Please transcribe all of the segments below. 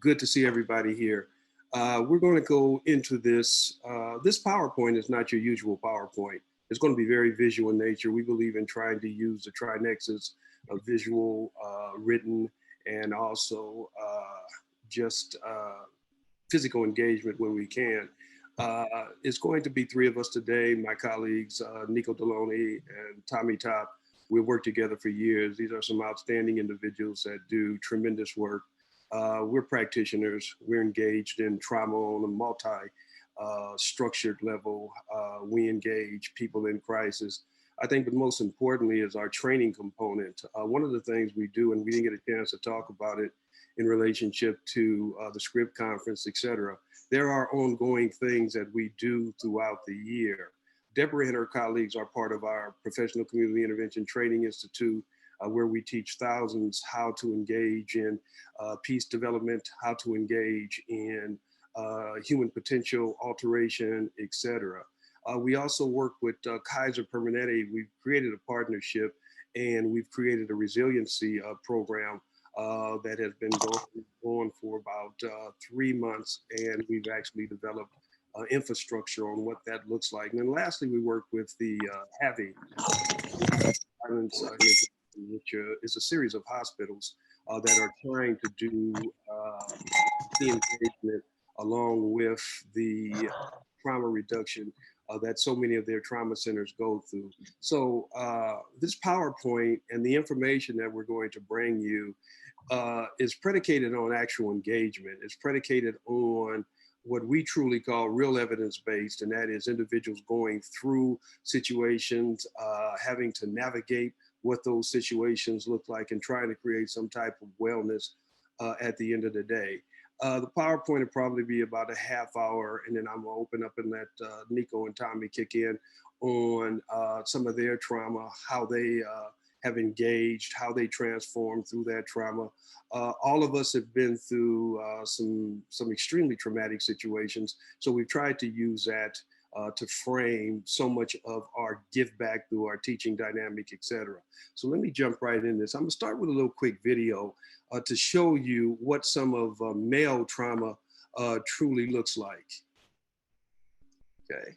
Good to see everybody here. We're going to go into this. This PowerPoint is not your usual PowerPoint. It's going to be very visual in nature. We believe in trying to use the trinexus of visual, written, and also just physical engagement when we can. It's going to be three of us today, my colleagues, Nikko Deloney and Tommie. We've worked together for years. These are some outstanding individuals that do tremendous work. We're practitioners. We're engaged in trauma on a multi-structured level. We engage people in crisis. I think, but most importantly, is our training component. One of the things we do, and we didn't get a chance to talk about it in relationship to the script conference, et cetera, there are ongoing things that we do throughout the year. Deborah and her colleagues are part of our Professional Community Intervention Training Institute, where we teach thousands how to engage in peace development, how to engage in human potential alteration, et cetera. We also work with Kaiser Permanente. We've created a partnership and we've created a resiliency program that has been going on for about 3 months, and we've actually developed infrastructure on what that looks like. And then lastly, we work with the HAVI, Violence Intercession, which is a series of hospitals that are trying to do the engagement along with the trauma reduction that so many of their trauma centers go through. So this PowerPoint and the information that we're going to bring you is predicated on actual engagement. It's predicated on what we truly call real evidence-based, and that is individuals going through situations, having to navigate what those situations look like and trying to create some type of wellness at the end of the day. The PowerPoint will probably be about a half hour, and then I'm gonna open up and let Nikko and Tommie kick in on some of their trauma, how they have engaged, how they transformed through that trauma. All of us have been through some extremely traumatic situations, so we've tried to use that to frame so much of our give back through our teaching dynamic, et cetera. So let me jump right in this. I'm gonna start with a little quick video to show you what some of male trauma truly looks like. Okay.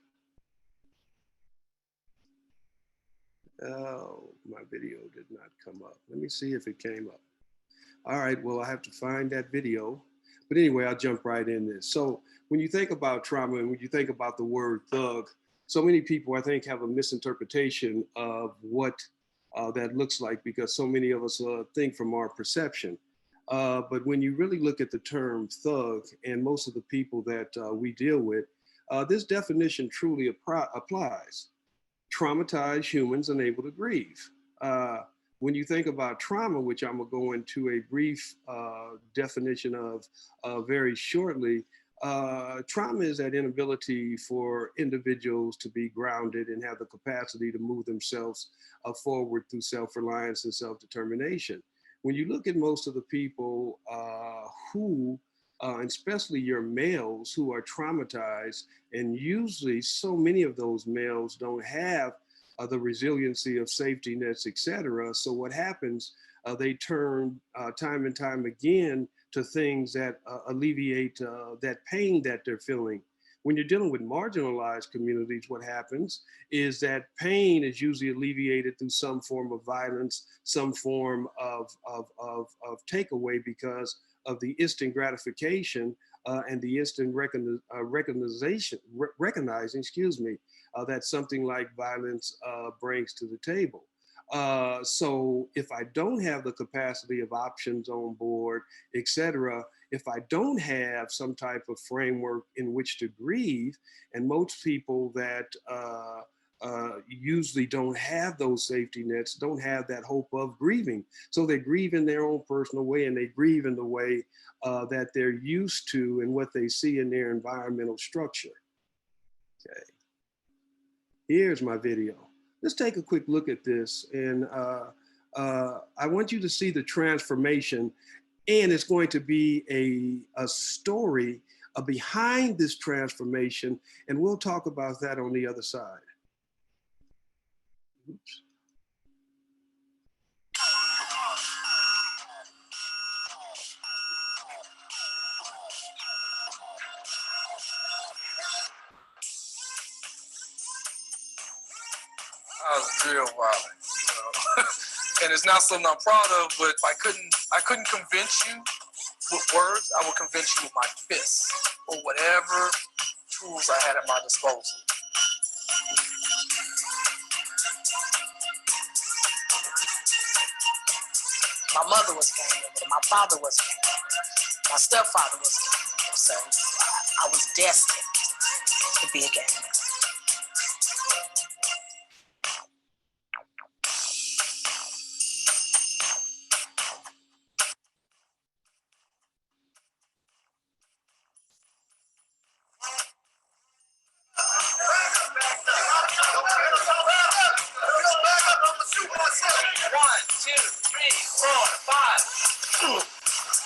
Oh, my video did not come up. Let me see if it came up. All right, well, I have to find that video. But anyway, I'll jump right in this. So when you think about trauma and when you think about the word thug, so many people, I think, have a misinterpretation of what that looks like, because so many of us think from our perception. But when you really look at the term thug and most of the people that we deal with, this definition truly applies. Traumatized humans unable to grieve. When you think about trauma, which I'm gonna go into a brief definition of very shortly, trauma is that inability for individuals to be grounded and have the capacity to move themselves forward through self-reliance and self-determination. When you look at most of the people who, and especially your males who are traumatized, and usually so many of those males don't have the resiliency of safety nets, et cetera. So what happens, they turn time and time again to things that alleviate that pain that they're feeling. When you're dealing with marginalized communities, what happens is that pain is usually alleviated through some form of violence, some form of takeaway because of the instant gratification and the instant recognizing, excuse me, that something like violence brings to the table. So if I don't have the capacity of options on board, et cetera, if I don't have some type of framework in which to grieve, and most people that usually don't have those safety nets, don't have that hope of grieving. So they grieve in their own personal way, and they grieve in the way that they're used to and what they see in their environmental structure. Okay, here's my video. Let's take a quick look at this, and I want you to see the transformation, and it's going to be a story behind this transformation, and we'll talk about that on the other side. Oops. I was real violent, you know. And it's not something I'm proud of, but I couldn't convince you with words. I would convince you with my fists or whatever tools I had at my disposal. My mother was gang member, my father was gang member, my stepfather was gang member, so I was destined to be a gang member.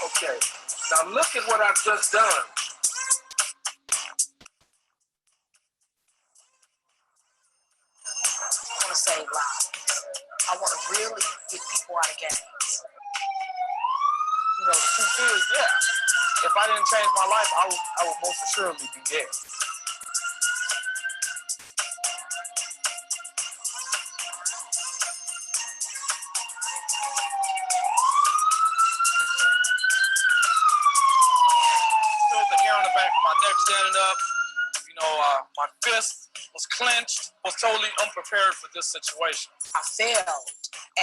Okay, now look at what I've just done. I want to save lives. I want to really get people out of gangs. You know, the truth is, yeah, if I didn't change my life, I would most assuredly be dead. On the back of my neck standing up, you know, my fist was clenched, was totally unprepared for this situation. I failed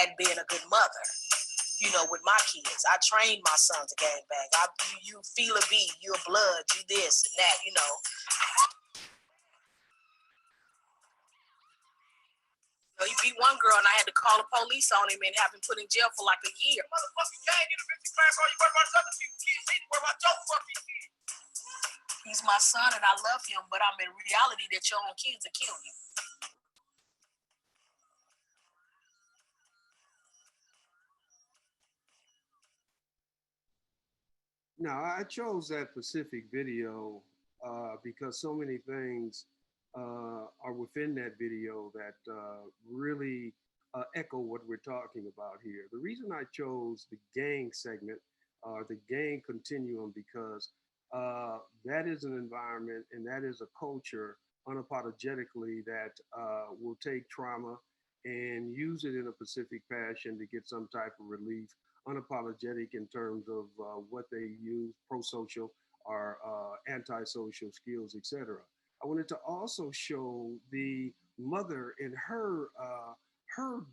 at being a good mother, you know, with my kids. I trained my son to gang bang. You feel a beat, you a blood, you this and that, you know. You beat one girl and I had to call the police on him and have him put in jail for like a year. Motherfucking gang in the 50 class, all you worry about is other people's kids. You need to worry about your fucking kids. He's my son and I love him, but I'm in reality that your own kids will kill you. Now, I chose that specific video because so many things are within that video that really echo what we're talking about here. The reason I chose the gang segment or the gang continuum because that is an environment and that is a culture unapologetically that will take trauma and use it in a specific fashion to get some type of relief, unapologetic in terms of what they use, pro-social or anti-social skills, etc. I wanted to also show the mother and her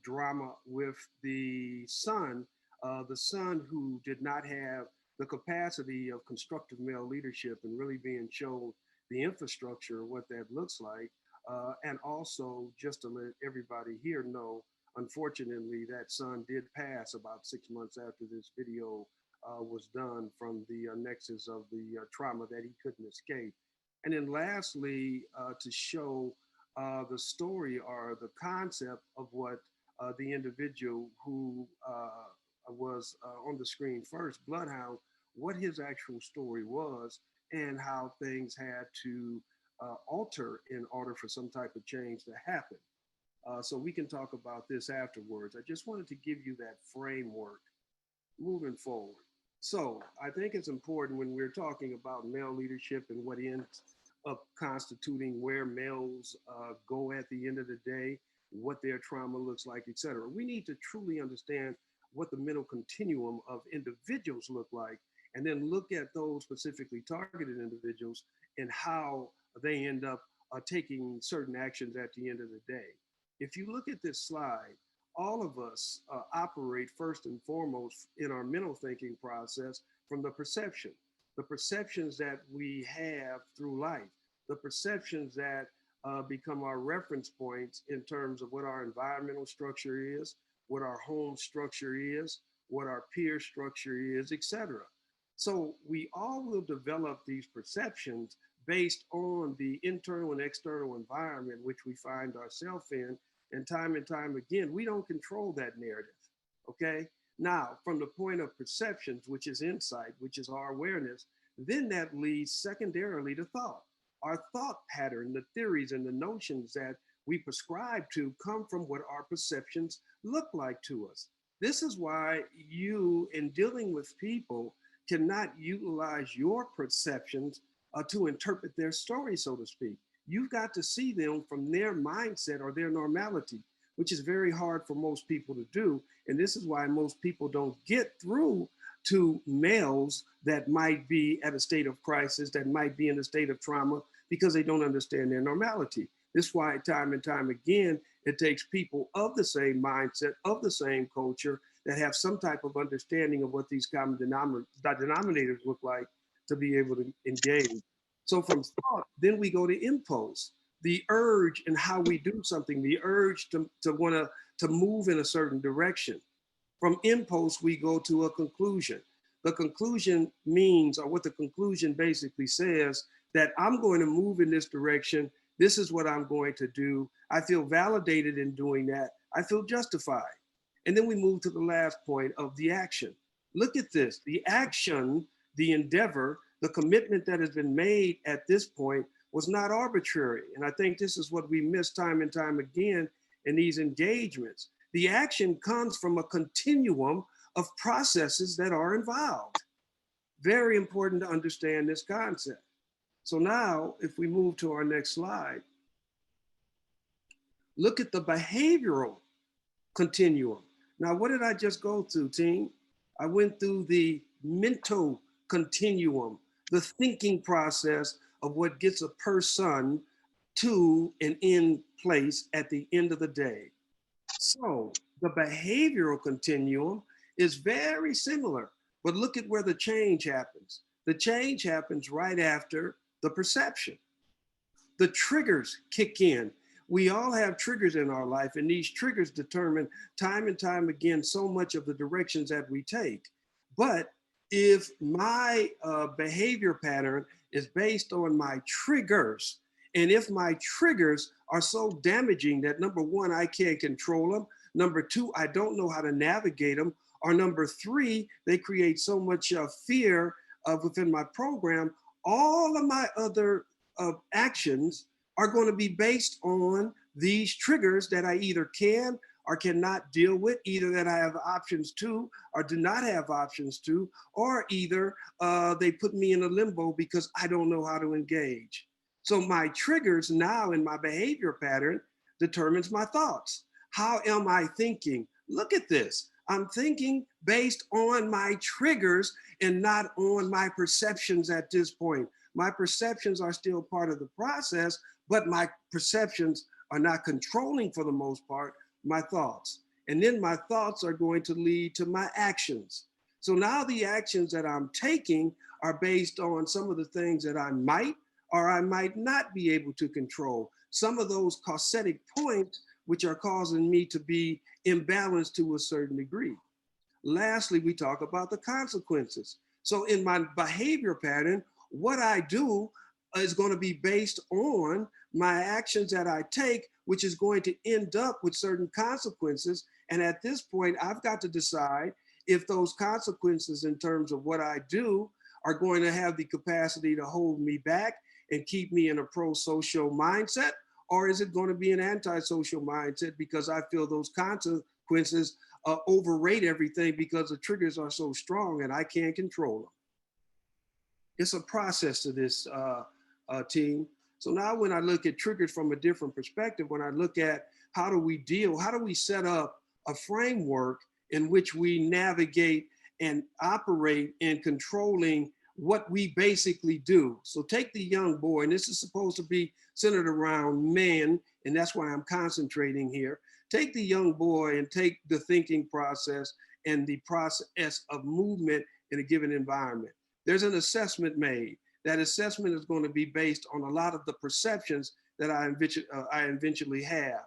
drama with the son who did not have the capacity of constructive male leadership and really being shown the infrastructure of what that looks like. And also just to let everybody here know, unfortunately, that son did pass about 6 months after this video was done from the nexus of the trauma that he couldn't escape. And then lastly, to show the story or the concept of what the individual who was on the screen first, Bloodhound, what his actual story was and how things had to alter in order for some type of change to happen. So we can talk about this afterwards. I just wanted to give you that framework moving forward. So I think it's important when we're talking about male leadership and what ends up constituting where males go at the end of the day, what their trauma looks like, et cetera. We need to truly understand what the mental continuum of individuals look like, and then look at those specifically targeted individuals and how they end up taking certain actions at the end of the day. If you look at this slide, all of us operate first and foremost in our mental thinking process from the perceptions that we have through life, the perceptions that become our reference points in terms of what our environmental structure is, what our home structure is, what our peer structure is, etc. So we all will develop these perceptions based on the internal and external environment which we find ourselves in. And time again, we don't control that narrative, okay? Now, from the point of perceptions, which is insight, which is our awareness, then that leads secondarily to thought. Our thought pattern, the theories and the notions that we prescribe to come from what our perceptions look like to us. This is why you, in dealing with people, cannot utilize your perceptions to interpret their story, so to speak. You've got to see them from their mindset or their normality, which is very hard for most people to do. And this is why most people don't get through to males that might be at a state of crisis, that might be in a state of trauma, because they don't understand their normality. This is why time and time again, it takes people of the same mindset, of the same culture, that have some type of understanding of what these common denominators look like to be able to engage. So from thought, then we go to impulse, the urge and how we do something, the urge to want to move in a certain direction. From impulse, we go to a conclusion. The conclusion means, or what the conclusion basically says, that I'm going to move in this direction. This is what I'm going to do. I feel validated in doing that. I feel justified. And then we move to the last point of the action. Look at this, the action, the endeavor, the commitment that has been made at this point was not arbitrary. And I think this is what we miss time and time again in these engagements. The action comes from a continuum of processes that are involved. Very important to understand this concept. So now, if we move to our next slide, look at the behavioral continuum. Now, what did I just go through, team? I went through the mental continuum, the thinking process of what gets a person to an end place at the end of the day. So the behavioral continuum is very similar, but look at where the change happens. The change happens right after the perception. The triggers kick in. We all have triggers in our life, and these triggers determine time and time again so much of the directions that we take. But if my behavior pattern is based on my triggers, and if my triggers are so damaging that number one, I can't control them, number two, I don't know how to navigate them, or number three, they create so much fear within my program, all of my other actions are going to be based on these triggers that I either can or cannot deal with, either that I have options to or do not have options to, or either they put me in a limbo because I don't know how to engage. So my triggers now in my behavior pattern determines my thoughts. How am I thinking? Look at this. I'm thinking based on my triggers and not on my perceptions at this point. My perceptions are still part of the process, but my perceptions are not controlling, for the most part, my thoughts. And then my thoughts are going to lead to my actions. So now the actions that I'm taking are based on some of the things that I might or I might not be able to control. Some of those causatic points which are causing me to be imbalanced to a certain degree. Lastly, we talk about the consequences. So in my behavior pattern, what I do is going to be based on my actions that I take, which is going to end up with certain consequences. And at this point, I've got to decide if those consequences in terms of what I do are going to have the capacity to hold me back and keep me in a pro-social mindset, or is it going to be an anti-social mindset because I feel those consequences overrate everything because the triggers are so strong and I can't control them. It's a process to this team. So now when I look at triggers from a different perspective, when I look at how do we set up a framework in which we navigate and operate in controlling what we basically do. So take the young boy, and this is supposed to be centered around men, and that's why I'm concentrating here. Take the young boy and take the thinking process and the process of movement in a given environment. There's an assessment made. That assessment is going to be based on a lot of the perceptions that I eventually have.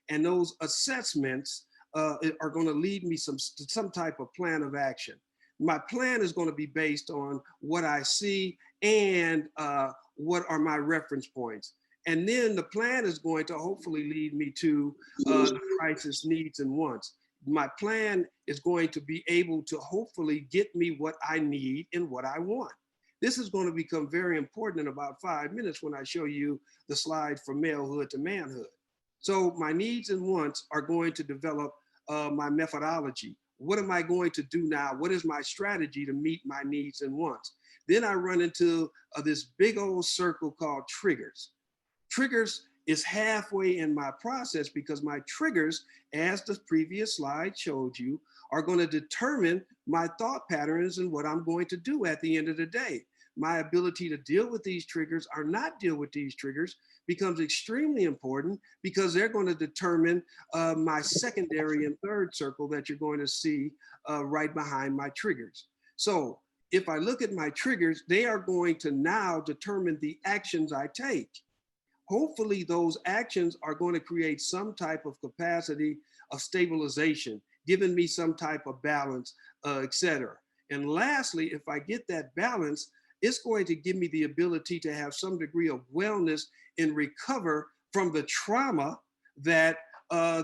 And those assessments are going to lead me to some type of plan of action. My plan is going to be based on what I see and what are my reference points. And then the plan is going to hopefully lead me to the crisis needs and wants. My plan is going to be able to hopefully get me what I need and what I want. This is going to become very important in about 5 minutes when I show you the slide from malehood to manhood. So my needs and wants are going to develop my methodology, what am I going to do now? What is my strategy to meet my needs and wants? Then I run into this big old circle called triggers. Triggers is halfway in my process because my triggers, as the previous slide showed you, are going to determine my thought patterns and what I'm going to do at the end of the day. My ability to deal with these triggers or not deal with these triggers becomes extremely important because they're going to determine my secondary and third circle that you're going to see right behind my triggers. So if I look at my triggers, they are going to now determine the actions I take. Hopefully those actions are going to create some type of capacity of stabilization, giving me some type of balance, etc. And lastly, if I get that balance, it's going to give me the ability to have some degree of wellness and recover from the trauma that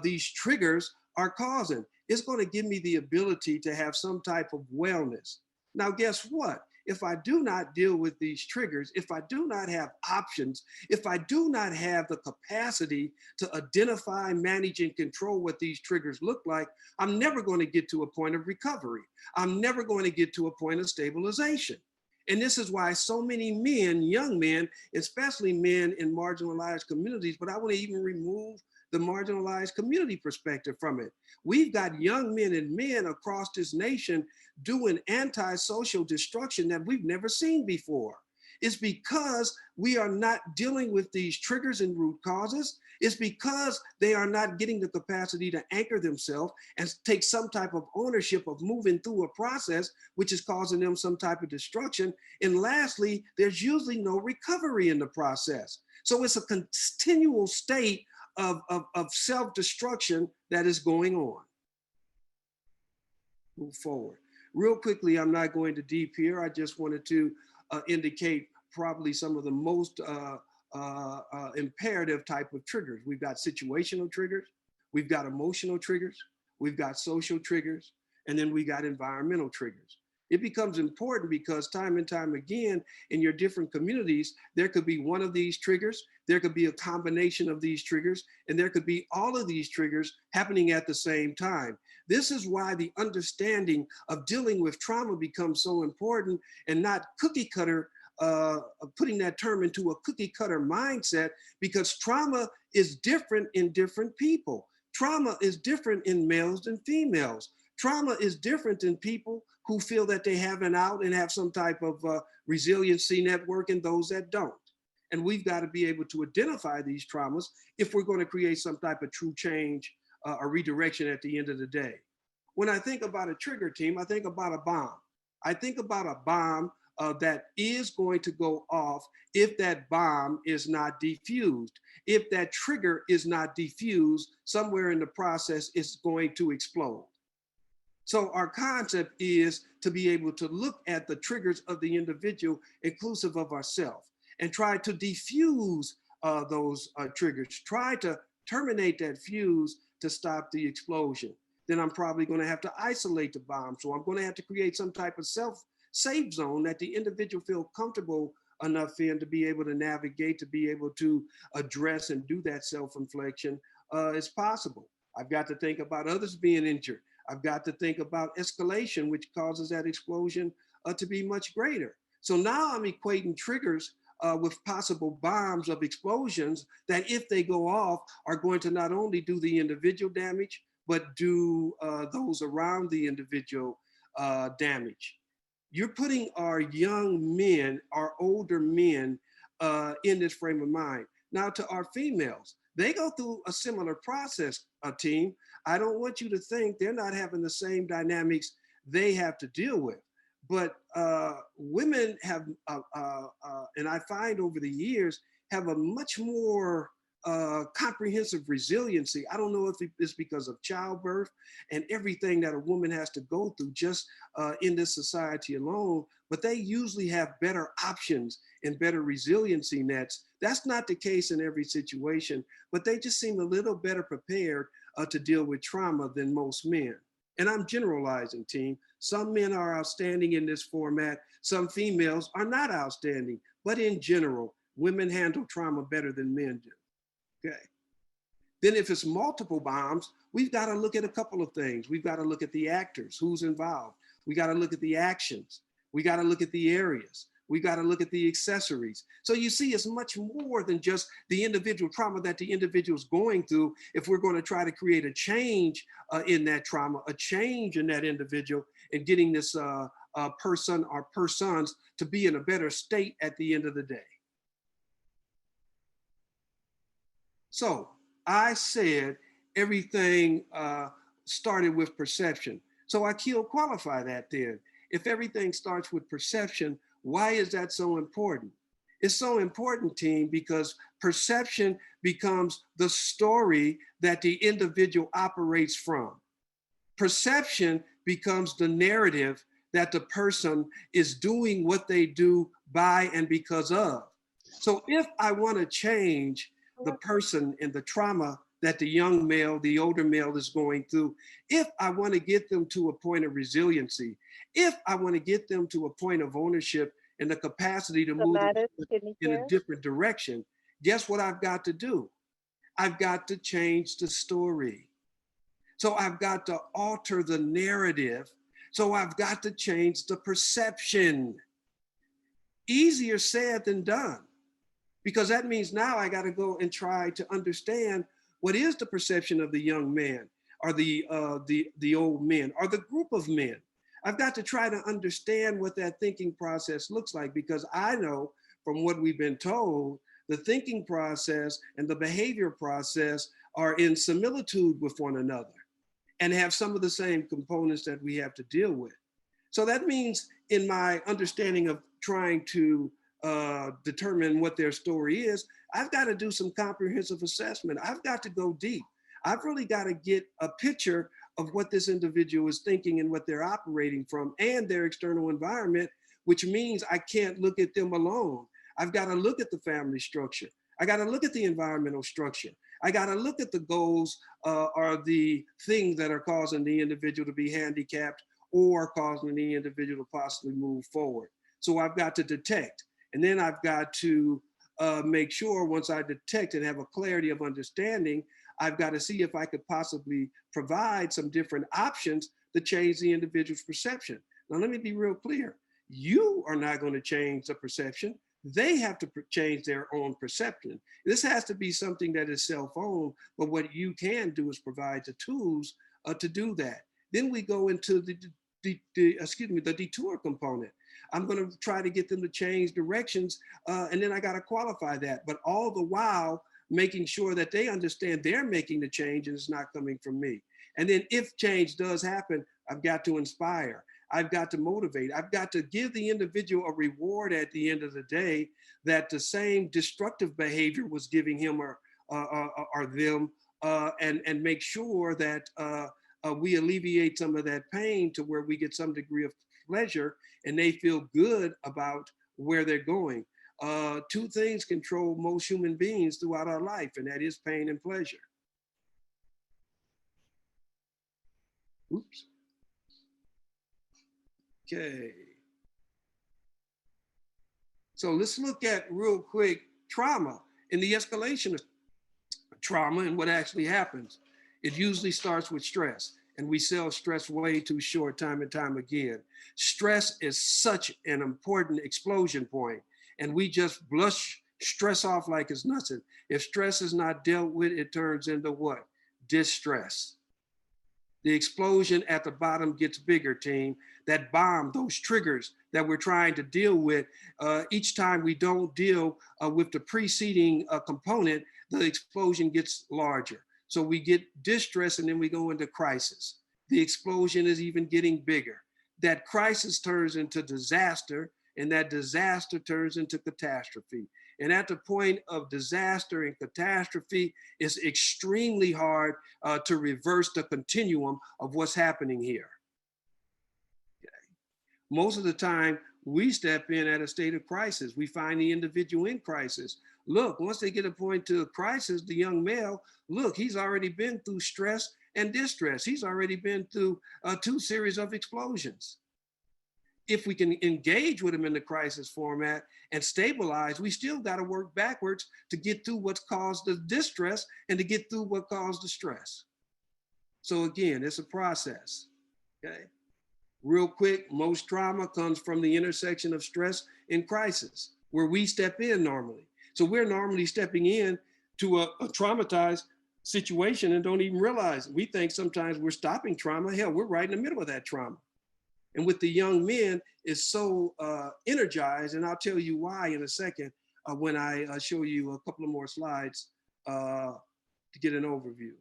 these triggers are causing. It's going to give me the ability to have some type of wellness. Now, guess what? If I do not deal with these triggers, if I do not have options, if I do not have the capacity to identify, manage, and control what these triggers look like, I'm never going to get to a point of recovery. I'm never going to get to a point of stabilization. And this is why so many men, young men, especially men in marginalized communities, but I want to even remove the marginalized community perspective from it. We've got young men and men across this nation doing anti-social destruction that we've never seen before. It's because we are not dealing with these triggers and root causes. It's because they are not getting the capacity to anchor themselves and take some type of ownership of moving through a process which is causing them some type of destruction. And lastly, there's usually no recovery in the process. So it's a continual state of self-destruction that is going on. Move forward. Real quickly, I'm not going to deep here. I just wanted to indicate probably some of the most imperative type of triggers. We've got situational triggers, we've got emotional triggers, we've got social triggers, and then we got environmental triggers. It becomes important because time and time again in your different communities, there could be one of these triggers, there could be a combination of these triggers, and there could be all of these triggers happening at the same time. This is why the understanding of dealing with trauma becomes so important and not cookie cutter, putting that term into a cookie cutter mindset, because trauma is different in different people. Trauma is different in males than females. Trauma is different in people who feel that they have an out and have some type of resiliency network and those that don't. And we've got to be able to identify these traumas if we're going to create some type of true change or redirection at the end of the day. When I think about a trigger team, I think about a bomb. I think about a bomb that is going to go off if that bomb is not defused. If that trigger is not defused, somewhere in the process, it's going to explode. So our concept is to be able to look at the triggers of the individual, inclusive of ourselves, and try to defuse those triggers, try to terminate that fuse to stop the explosion. Then I'm probably going to have to isolate the bomb. So I'm going to have to create some type of safe zone that the individual feel comfortable enough in to be able to navigate, to be able to address and do that self-inflection as possible. I've got to think about others being injured. I've got to think about escalation, which causes that explosion to be much greater. So now I'm equating triggers with possible bombs of explosions that, if they go off, are going to not only do the individual damage, but do those around the individual damage. You're putting our young men, our older men in this frame of mind. Now to our females, they go through a similar process, team. I don't want you to think they're not having the same dynamics they have to deal with. But women have, and I find over the years, have a much more comprehensive resiliency. I don't know if it's because of childbirth and everything that a woman has to go through just in this society alone, but they usually have better options and better resiliency nets. That's not the case in every situation, but they just seem a little better prepared to deal with trauma than most men. And I'm generalizing, team. Some men are outstanding in this format. Some females are not outstanding, but in general, women handle trauma better than men do. Okay. Then if it's multiple bombs, we've got to look at a couple of things. We've got to look at the actors, who's involved. We got to look at the actions. We got to look at the areas. We got to look at the accessories. So you see, it's much more than just the individual trauma that the individual's going through. If we're going to try to create a change in that trauma, a change in that individual, and getting this person or persons to be in a better state at the end of the day. So I said everything started with perception. So Aquil, qualify that then. If everything starts with perception, why is that so important? It's so important, team, because perception becomes the story that the individual operates from. Perception becomes the narrative that the person is doing what they do by and because of. So if I want to change the person and the trauma that the young male, the older male is going through, if I want to get them to a point of resiliency, if I want to get them to a point of ownership and the capacity to move in a different direction, guess what I've got to do? I've got to change the story. So I've got to alter the narrative. So I've got to change the perception. Easier said than done, because that means now I got to go and try to understand what is the perception of the young man or the old men or the group of men. I've got to try to understand what that thinking process looks like, because I know from what we've been told, the thinking process and the behavior process are in similitude with one another and have some of the same components that we have to deal with. So that means in my understanding of trying to determine what their story is, I've got to do some comprehensive assessment. I've got to go deep. I've really got to get a picture of what this individual is thinking and what they're operating from and their external environment, which means I can't look at them alone. I've got to look at the family structure. I got to look at the environmental structure. I got to look at the goals or the things that are causing the individual to be handicapped or causing the individual to possibly move forward. So I've got to detect. And then I've got to make sure once I detect and have a clarity of understanding, I've got to see if I could possibly provide some different options to change the individual's perception. Now, let me be real clear. You are not going to change the perception. They have to change their own perception. This has to be something that is self-owned, but what you can do is provide the tools to do that. Then we go into the detour component. I'm going to try to get them to change directions, and then I got to qualify that. But all the while, making sure that they understand they're making the change and it's not coming from me. And then if change does happen, I've got to inspire. I've got to motivate. I've got to give the individual a reward at the end of the day that the same destructive behavior was giving him or them, and make sure that we alleviate some of that pain to where we get some degree of pleasure and they feel good about where they're going. Two things control most human beings throughout our life, and that is pain and pleasure. Oops. Okay. So let's look at real quick trauma and the escalation of trauma and what actually happens. It usually starts with stress, and we sell stress way too short time and time again. Stress is such an important explosion point, and we just blush stress off like it's nothing. If stress is not dealt with, it turns into what? Distress. The explosion at the bottom gets bigger, team. That bomb, those triggers that we're trying to deal with, each time we don't deal with the preceding component, the explosion gets larger. So we get distress and then we go into crisis. The explosion is even getting bigger. That crisis turns into disaster, and that disaster turns into catastrophe. And at the point of disaster and catastrophe, it's extremely hard to reverse the continuum of what's happening here. Okay. Most of the time, we step in at a state of crisis. We find the individual in crisis. Look, once they get a point to a crisis, the young male, look, he's already been through stress and distress. He's already been through 2 series of explosions. if we can engage with them in the crisis format and stabilize, we still got to work backwards to get through what's caused the distress and to get through what caused the stress. So again, it's a process, okay? Real quick, most trauma comes from the intersection of stress and crisis, where we step in normally. So we're normally stepping in to a traumatized situation and don't even realize it. We think sometimes we're stopping trauma. Hell, we're right in the middle of that trauma. And with the young men, it's so energized, and I'll tell you why in a second when I show you a couple of more slides to get an overview.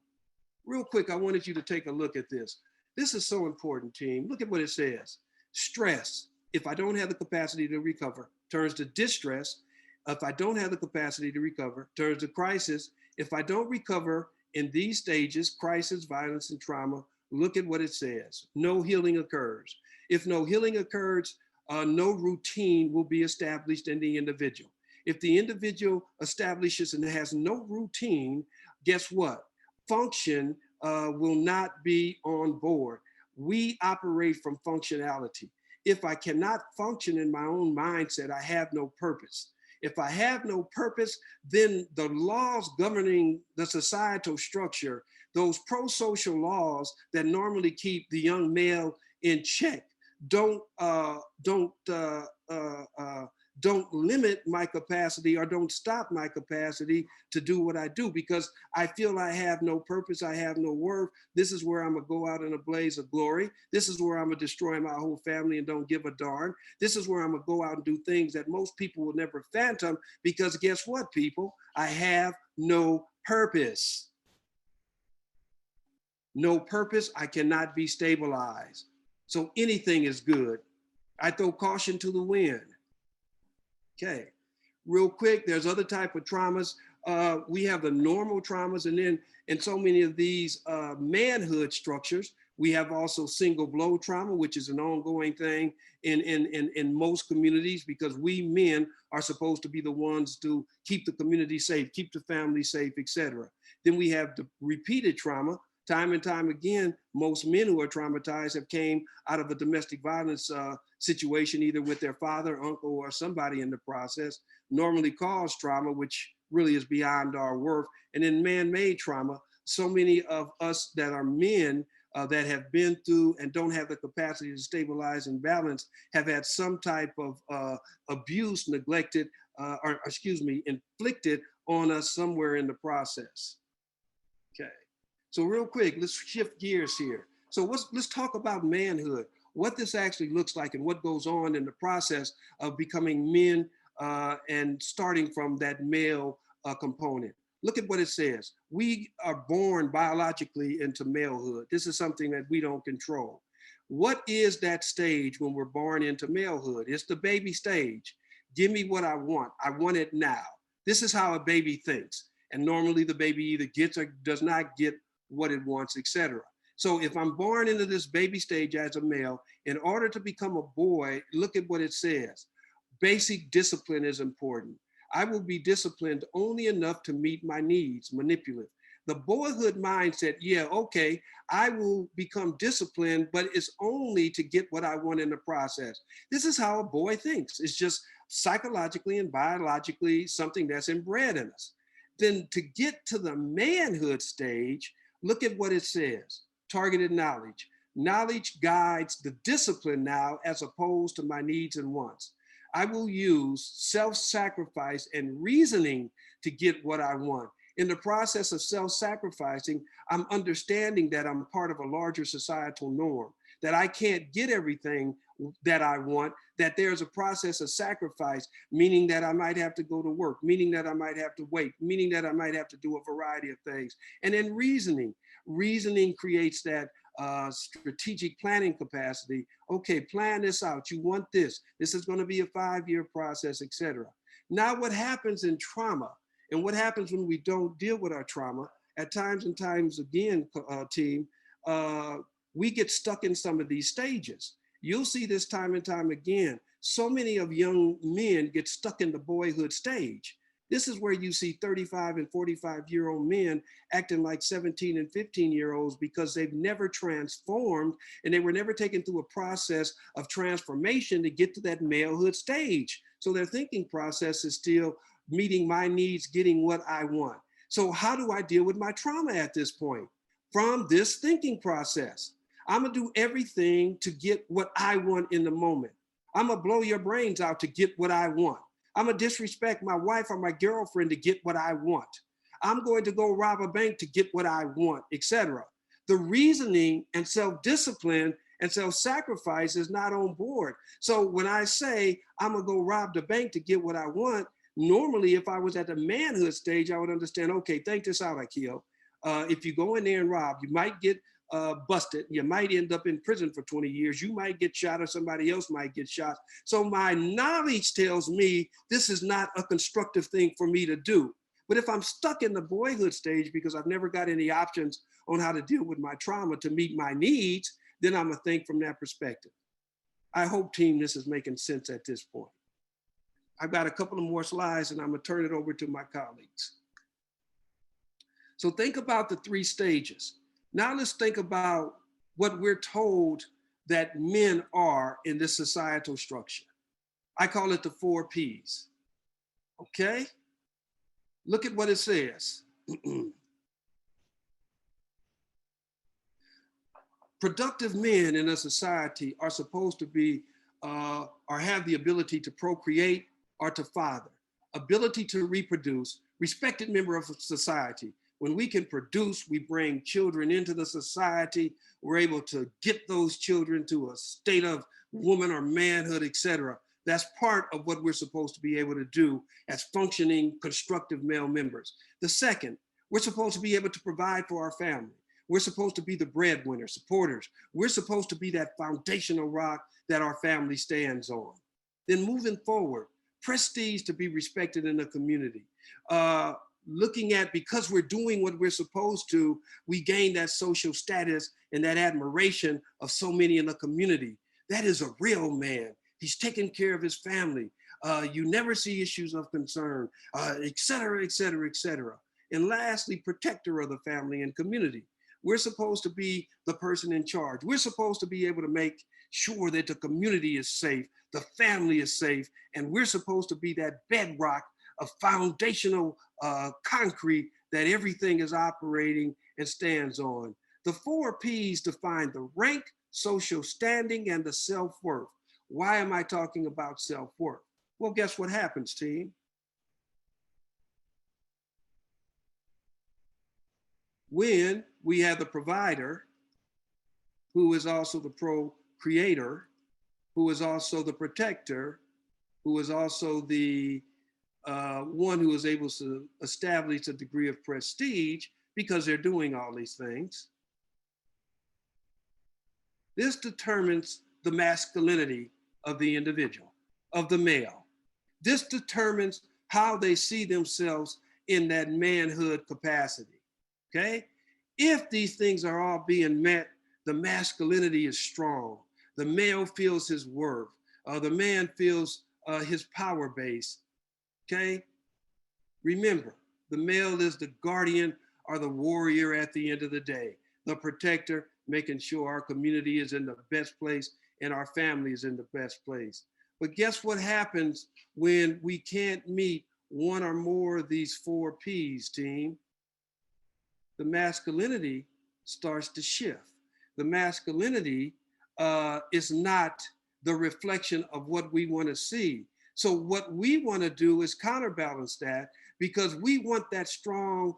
Real quick, I wanted you to take a look at this. This is so important, team. Look at what it says. Stress, if I don't have the capacity to recover, turns to distress. If I don't have the capacity to recover, turns to crisis. If I don't recover in these stages, crisis, violence, and trauma, look at what it says. No healing occurs. If no healing occurs, no routine will be established in the individual. If the individual establishes and has no routine, guess what? Function will not be on board. We operate from functionality. If I cannot function in my own mindset, I have no purpose. If I have no purpose, then the laws governing the societal structure, those pro-social laws that normally keep the young male in check, don't limit my capacity or don't stop my capacity to do what I do, because I feel I have no purpose, I have no worth. This is where I'm gonna go out in a blaze of glory. This is where I'm gonna destroy my whole family and don't give a darn. This is where I'm gonna go out and do things that most people will never fathom, because guess what, people? I have no purpose. No purpose, I cannot be stabilized. So anything is good. I throw caution to the wind. Okay, real quick, there's other type of traumas. We have the normal traumas, and then in so many of these manhood structures, we have also single blow trauma, which is an ongoing thing in most communities, because we men are supposed to be the ones to keep the community safe, keep the family safe, etc. Then we have the repeated trauma. Time and time again, most men who are traumatized have came out of a domestic violence situation, either with their father, uncle, or somebody in the process, normally caused trauma, which really is beyond our worth. And then man-made trauma, so many of us that are men that have been through and don't have the capacity to stabilize and balance have had some type of abuse, neglected, inflicted on us somewhere in the process. Okay. So real quick, let's shift gears here. So let's talk about manhood, what this actually looks like and what goes on in the process of becoming men and starting from that male component. Look at what it says. We are born biologically into malehood. This is something that we don't control. What is that stage when we're born into malehood? It's the baby stage. Give me what I want. I want it now. This is how a baby thinks. And normally the baby either gets or does not get what it wants, etc. So if I'm born into this baby stage as a male, in order to become a boy, look at what it says. Basic discipline is important. I will be disciplined only enough to meet my needs, manipulative. The boyhood mindset, yeah, okay, I will become disciplined, but it's only to get what I want in the process. This is how a boy thinks. It's just psychologically and biologically something that's inbred in us. Then to get to the manhood stage, look at what it says. Targeted knowledge. Knowledge guides the discipline now as opposed to my needs and wants. I will use self-sacrifice and reasoning to get what I want. In the process of self-sacrificing, I'm understanding that I'm part of a larger societal norm, that I can't get everything that I want, that there's a process of sacrifice, meaning that I might have to go to work, meaning that I might have to wait, meaning that I might have to do a variety of things. And then reasoning. Reasoning creates that strategic planning capacity. Okay, plan this out. You want this. This is going to be a 5-year process, etc. Now, what happens in trauma and what happens when we don't deal with our trauma, at times and times again, team, we get stuck in some of these stages. You'll see this time and time again. So many of young men get stuck in the boyhood stage. This is where you see 35 and 45-year-old men acting like 17 and 15-year-olds because they've never transformed and they were never taken through a process of transformation to get to that malehood stage. So their thinking process is still meeting my needs, getting what I want. So how do I deal with my trauma at this point? From this thinking process, I'm gonna do everything to get what I want in the moment. I'm gonna blow your brains out to get what I want. I'm gonna disrespect my wife or my girlfriend to get what I want. I'm going to go rob a bank to get what I want, etc. The reasoning and self-discipline and self-sacrifice is not on board. So when I say I'm gonna go rob the bank to get what I want, normally if I was at the manhood stage, I would understand, okay, think this out, Aquil. If you go in there and rob, you might get busted. You might end up in prison for 20 years. You might get shot or somebody else might get shot. So my knowledge tells me this is not a constructive thing for me to do. But if I'm stuck in the boyhood stage because I've never got any options on how to deal with my trauma to meet my needs, then I'm gonna think from that perspective. I hope, team, this is making sense at this point. I've got a couple of more slides and I'm gonna turn it over to my colleagues. So think about the 3 stages. Now let's think about what we're told that men are in this societal structure. I call it the 4 Ps, okay? Look at what it says. Productive men in a society are supposed to be, or have the ability to procreate or to father, ability to reproduce, respected member of society. When we can produce, we bring children into the society. We're able to get those children to a state of woman or manhood, etc. That's part of what we're supposed to be able to do as functioning, constructive male members. The second, we're supposed to be able to provide for our family. We're supposed to be the breadwinner, supporters. We're supposed to be that foundational rock that our family stands on. Then moving forward, prestige to be respected in the community. Looking at, because we're doing what we're supposed to, we gain that social status and that admiration of so many in the community. That is a real man. He's taking care of his family. You never see issues of concern, et cetera, et cetera, et cetera. And lastly, protector of the family and community. We're supposed to be the person in charge. We're supposed to be able to make sure that the community is safe, the family is safe, and we're supposed to be that bedrock of foundational concrete that everything is operating and stands on. The 4 Ps define the rank, social standing, and the self-worth. Why am I talking about self-worth? Well, guess what happens, team? When we have the provider, who is also the procreator, who is also the protector, who is also the one who is able to establish a degree of prestige because they're doing all these things. This determines the masculinity of the individual, of the male. This determines how they see themselves in that manhood capacity, okay? If these things are all being met, the masculinity is strong. The male feels his worth. The man feels his power base. Okay? Remember, the male is the guardian or the warrior at the end of the day, the protector, making sure our community is in the best place and our family is in the best place. But guess what happens when we can't meet one or more of these 4 Ps, team? The masculinity starts to shift. The masculinity is not the reflection of what we want to see. So what we want to do is counterbalance that, because we want that strong,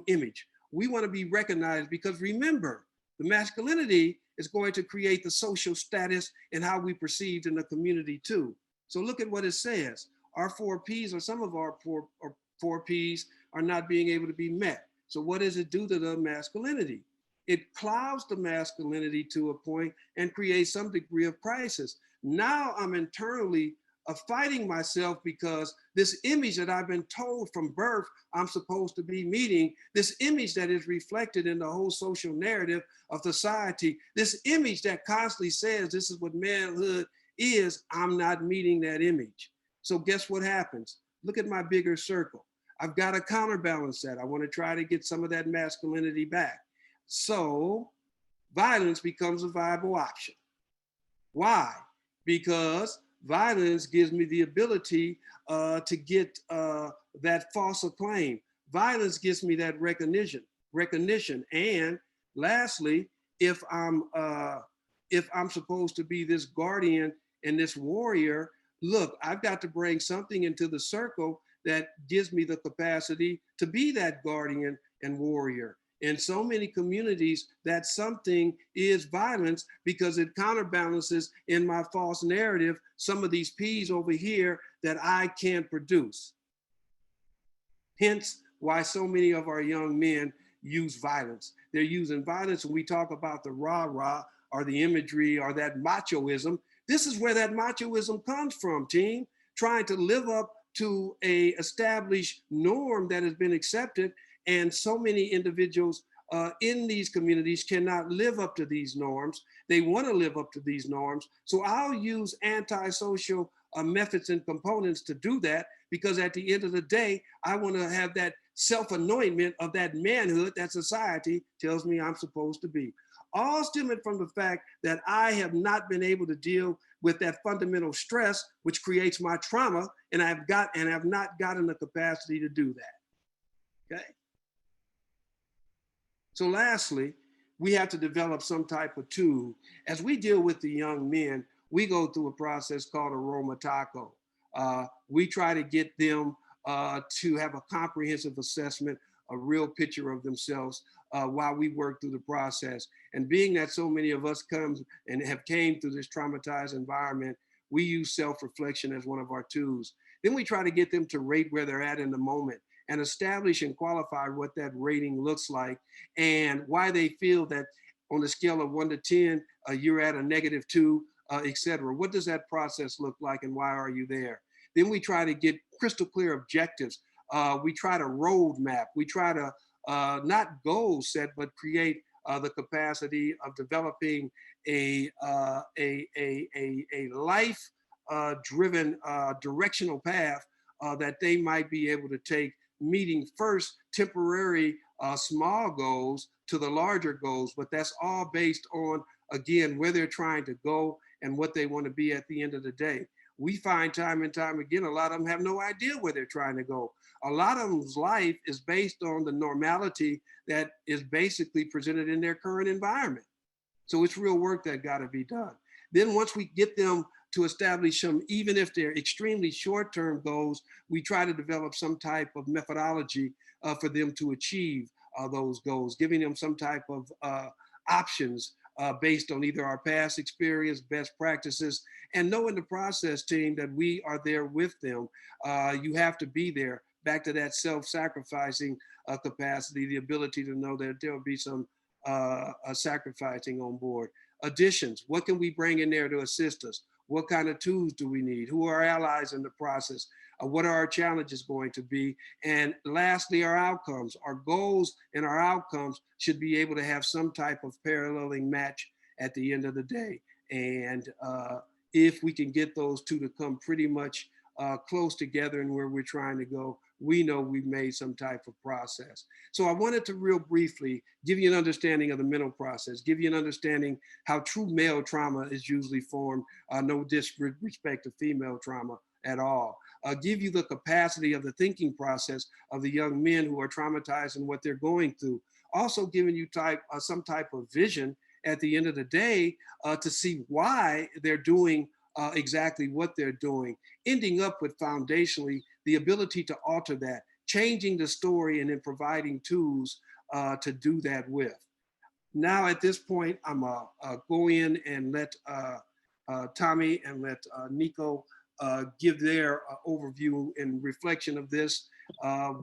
image. We want to be recognized, because remember, the masculinity is going to create the social status and how we perceived in the community too. So look at what it says. Our 4 Ps, or some of our 4 Ps, are not being able to be met. So what does it do to the masculinity? It clouds the masculinity to a point and creates some degree of crisis. Now I'm internally fighting myself, because this image that I've been told from birth I'm supposed to be meeting, this image that is reflected in the whole social narrative of society, this image that constantly says this is what manhood is, I'm not meeting that image. So guess what happens? Look at my bigger circle. I've got to counterbalance that. I want to try to get some of that masculinity back. So violence becomes a viable option. Why? Because violence gives me the ability to get that false acclaim. Violence gives me that recognition. And lastly, if I'm supposed to be this guardian and this warrior, look, I've got to bring something into the circle that gives me the capacity to be that guardian and warrior. In so many communities, that something is violence because it counterbalances in my false narrative some of these P's over here that I can't produce. Hence why so many of our young men use violence. They're using violence when we talk about the rah-rah or the imagery or that machoism. This is where that machoism comes from, team, trying to live up to a established norm that has been accepted. And so many individuals in these communities cannot live up to these norms. They want to live up to these norms. So I'll use antisocial methods and components to do that, because at the end of the day, I want to have that self-anointment of that manhood that society tells me I'm supposed to be. All stemming from the fact that I have not been able to deal with that fundamental stress, which creates my trauma, and have not gotten the capacity to do that. Okay. So lastly, we have to develop some type of tool. As we deal with the young men, we go through a process called a Romataco. We try to get them to have a comprehensive assessment, a real picture of themselves while we work through the process. And being that so many of us came through this traumatized environment, we use self-reflection as one of our tools. Then we try to get them to rate where they're at in the moment and establish and qualify what that rating looks like and why they feel that on the scale of 1 to 10, you're at a -2, et cetera. What does that process look like and why are you there? Then we try to get crystal clear objectives. We try to roadmap. We try to not goal set, but create the capacity of developing a life-driven directional path that they might be able to take, meeting first temporary small goals to the larger goals, but that's all based on, again, where they're trying to go and what they want to be at the end of the day. We find time and time again, a lot of them have no idea where they're trying to go. A lot of them's life is based on the normality that is basically presented in their current environment. So it's real work that got to be done. Then once we get them to establish some, even if they're extremely short-term goals, we try to develop some type of methodology for them to achieve those goals, giving them some type of options based on either our past experience, best practices, and knowing the process, team, that we are there with them. You have to be there. Back to that self-sacrificing capacity, the ability to know that there will be some sacrificing on board. Additions, what can we bring in there to assist us? What kind of tools do we need? Who are our allies in the process? What are our challenges going to be? And lastly, our outcomes. Our goals and our outcomes should be able to have some type of paralleling match at the end of the day. And if we can get those two to come pretty much close together and where we're trying to go, we know we've made some type of process. So I wanted to real briefly give you an understanding of the mental process, give you an understanding how true male trauma is usually formed, no disrespect to female trauma at all. Give you the capacity of the thinking process of the young men who are traumatized and what they're going through. Also giving you some type of vision at the end of the day to see why they're doing exactly what they're doing, ending up with foundationally the ability to alter that, changing the story, and then providing tools to do that with. Now at this point, I'm go in and let Tommie and let Nikko give their overview and reflection of this,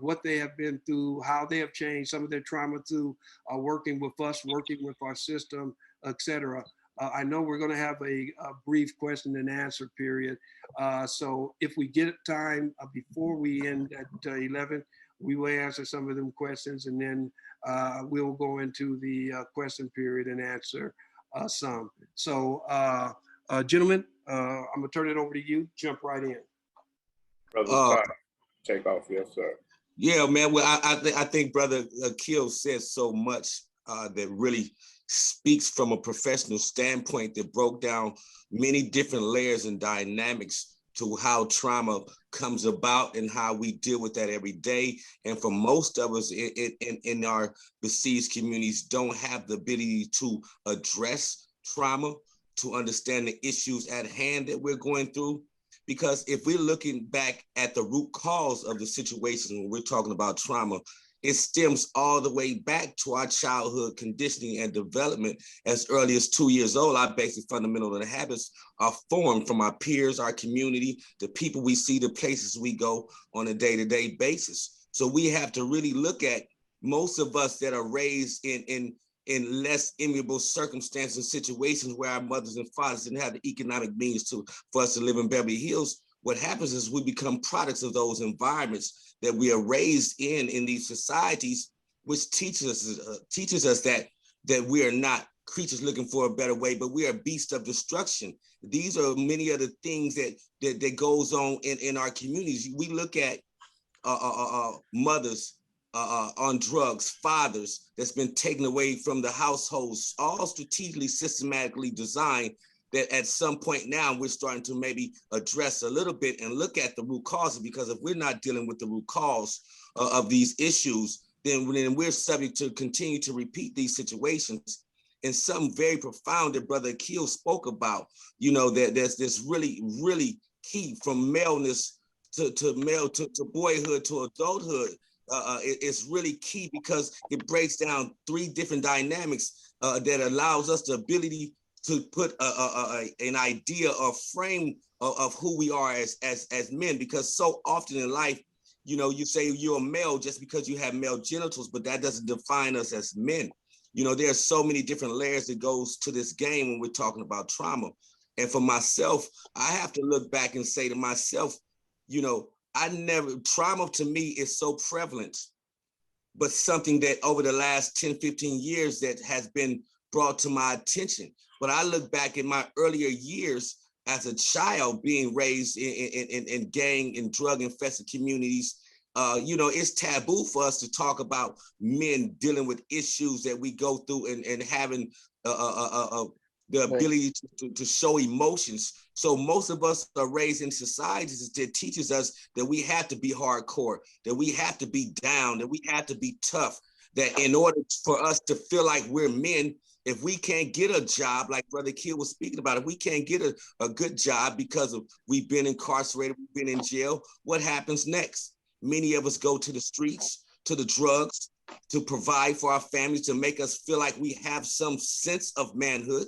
what they have been through, how they have changed some of their trauma through working with us, working with our system, etc. I know we're going to have a brief question and answer period. So if we get time before we end at 11, we will answer some of them questions, and then we'll go into the question period and answer some. So gentlemen, I'm going to turn it over to you. Jump right in. Brother Todd, take off. Yes, sir. Yeah, man. Well, I think Brother Aquil says so much that really speaks from a professional standpoint that broke down many different layers and dynamics to how trauma comes about and how we deal with that every day. And for most of us in our besieged communities don't have the ability to address trauma, to understand the issues at hand that we're going through. Because if we're looking back at the root cause of the situation when we're talking about trauma, it stems all the way back to our childhood conditioning and development. As early as 2 years old, our basic fundamental habits are formed from our peers, our community, the people we see, the places we go on a day-to-day basis. So we have to really look at most of us that are raised in less amiable circumstances and situations where our mothers and fathers didn't have the economic means for us to live in Beverly Hills. What happens is we become products of those environments that we are raised in these societies, which teaches us that we are not creatures looking for a better way, but we are beasts of destruction. These are many of the things that goes on in our communities. We look at mothers on drugs, fathers that's been taken away from the households, all strategically, systematically designed, that at some point now we're starting to maybe address a little bit and look at the root causes, because if we're not dealing with the root cause of these issues, then we're subject to continue to repeat these situations. And something very profound that Brother Aquil spoke about, you know, that there's this really, really key from maleness to boyhood to adulthood. It's really key because it breaks down three different dynamics that allows us the ability to put an idea or frame of who we are as men. Because so often in life, you know, you say you're a male just because you have male genitals, but that doesn't define us as men. You know, there's so many different layers that goes to this game when we're talking about trauma. And for myself, I have to look back and say to myself, you know, trauma to me is so prevalent, but something that over the last 10, 15 years that has been brought to my attention. But I look back in my earlier years as a child being raised in gang and drug infested communities. You know, it's taboo for us to talk about men dealing with issues that we go through and having the ability to show emotions. So most of us are raised in societies that teaches us that we have to be hardcore, that we have to be down, that we have to be tough, that in order for us to feel like we're men, if we can't get a job, like Brother Aquil was speaking about, if we can't get a good job because we've been incarcerated, we've been in jail, what happens next? Many of us go to the streets, to the drugs, to provide for our families, to make us feel like we have some sense of manhood.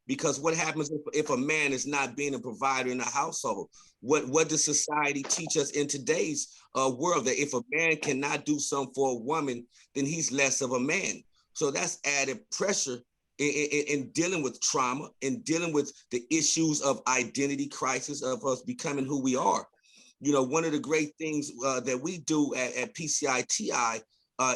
Because what happens if a man is not being a provider in a household? What does society teach us in today's world? That if a man cannot do something for a woman, then he's less of a man. So that's added pressure in dealing with trauma, in dealing with the issues of identity crisis, of us becoming who we are. You know, one of the great things that we do at P.C.I.T.I.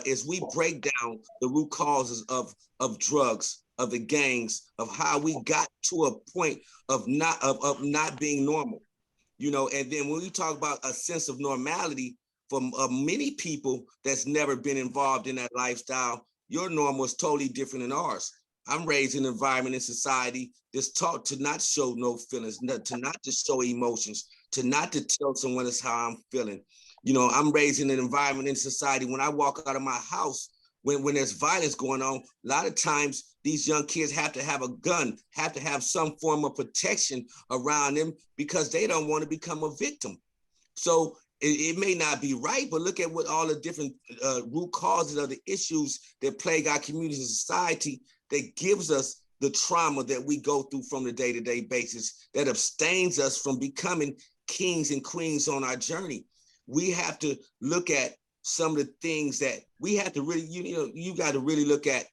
Is we break down the root causes of drugs, of the gangs, of how we got to a point of not being normal. You know, and then when we talk about a sense of normality, for many people that's never been involved in that lifestyle, your normal is totally different than ours. I'm raised in an environment in society that's taught to not show no feelings, to not to show emotions, to not to tell someone that's how I'm feeling. You know, I'm raised in an environment in society, when I walk out of my house, when there's violence going on, a lot of times these young kids have to have a gun, have to have some form of protection around them because they don't want to become a victim. So it may not be right, but look at what all the different root causes of the issues that plague our community and society that gives us the trauma that we go through from the day-to-day basis, that abstains us from becoming kings and queens on our journey. We have to look at some of the things that we have to really, you got to really look at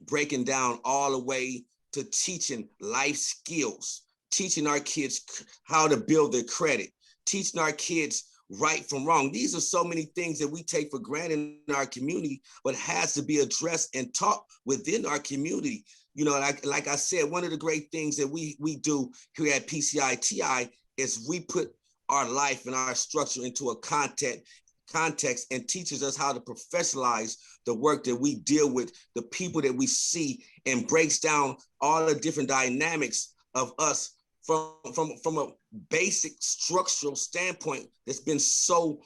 breaking down all the way to teaching life skills, teaching our kids how to build their credit, teaching our kids right from wrong. These are so many things that we take for granted in our community, but has to be addressed and taught within our community. You know, like I said, one of the great things that we do here at P.C.I.T.I. is we put our life and our structure into a context and teaches us how to professionalize the work that we deal with, the people that we see, and breaks down all the different dynamics of us from a basic structural standpoint that's been so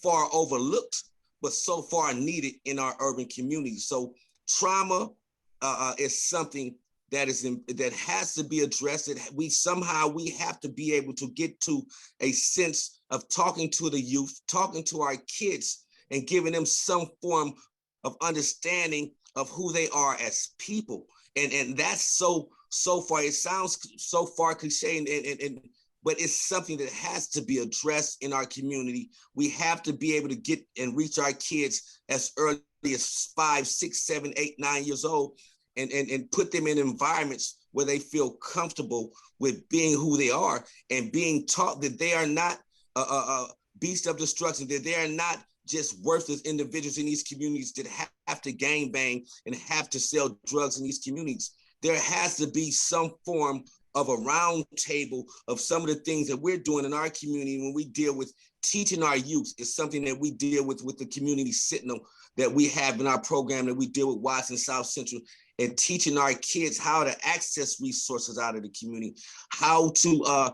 far overlooked, but so far needed in our urban communities. So trauma is something that has to be addressed. We have to be able to get to a sense of talking to the youth, talking to our kids, and giving them some form of understanding of who they are as people. And that's so far, it sounds so far cliche, but it's something that has to be addressed in our community. We have to be able to get and reach our kids as early as 5, 6, 7, 8, 9 years old, and put them in environments where they feel comfortable with being who they are and being taught that they are not beasts of destruction, that they are not just worthless individuals in these communities that have to gangbang and have to sell drugs in these communities. There has to be some form of a round table of some of the things that we're doing in our community when we deal with teaching our youth. Is something that we deal with the community sentinel that we have in our program, that we deal with Watson South Central, and teaching our kids how to access resources out of the community, how to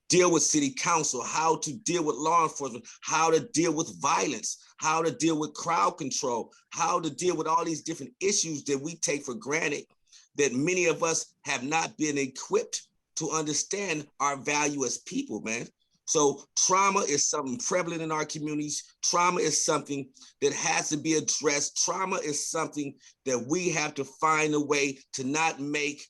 deal with city council, how to deal with law enforcement, how to deal with violence, how to deal with crowd control, how to deal with all these different issues that we take for granted, that many of us have not been equipped to understand our value as people, man. So trauma is something prevalent in our communities. Trauma is something that has to be addressed. Trauma is something that we have to find a way to not make